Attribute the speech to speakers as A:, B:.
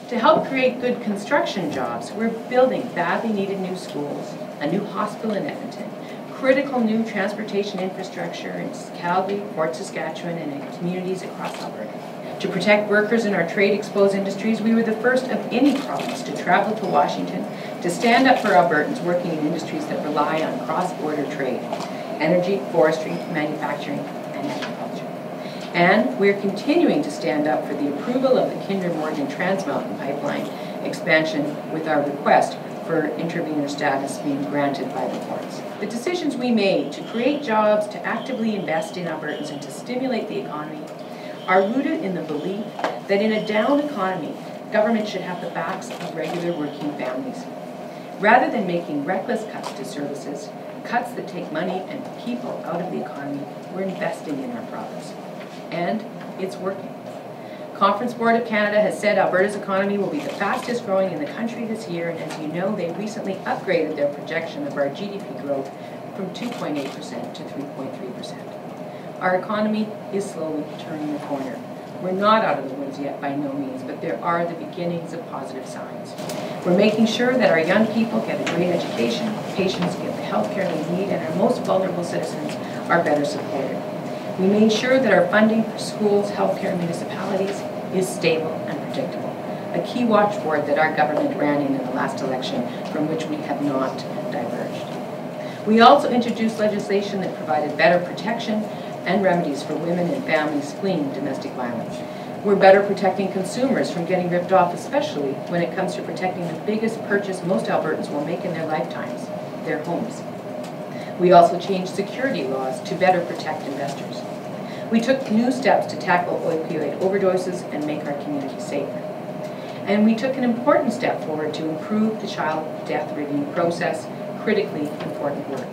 A: To help create good construction jobs, we're building badly needed new schools, a new hospital in Edmonton, critical new transportation infrastructure in Calgary, Fort Saskatchewan, and in communities across Alberta. To protect workers in our trade-exposed industries, we were the first of any province to travel to Washington to stand up for Albertans working in industries that rely on cross-border trade: energy, forestry, manufacturing, and agriculture. And we're continuing to stand up for the approval of the Kinder Morgan Trans Mountain Pipeline expansion with our request for intervenor status being granted by the courts. The decisions we made to create jobs, to actively invest in Albertans, and to stimulate the economy are rooted in the belief that in a down economy, government should have the backs of regular working families. Rather than making reckless cuts to services, cuts that take money and people out of the economy, we're investing in our province. And it's working. Conference Board of Canada has said Alberta's economy will be the fastest growing in the country this year, and as you know, they recently upgraded their projection of our GDP growth from 2.8% to 3.3%. Our economy is slowly turning the corner. We're not out of the woods yet by no means, but there are the beginnings of positive signs. We're making sure that our young people get a great education, patients get the health care they need, and our most vulnerable citizens are better supported. We made sure that our funding for schools, healthcare, and municipalities is stable and predictable, a key watchword that our government ran in the last election from which we have not diverged. We also introduced legislation that provided better protection and remedies for women and families fleeing domestic violence. We're better protecting consumers from getting ripped off, especially when it comes to protecting the biggest purchase most Albertans will make in their lifetimes, their homes. We also changed security laws to better protect investors. We took new steps to tackle opioid overdoses and make our community safer. And we took an important step forward to improve the child death review process, critically important work.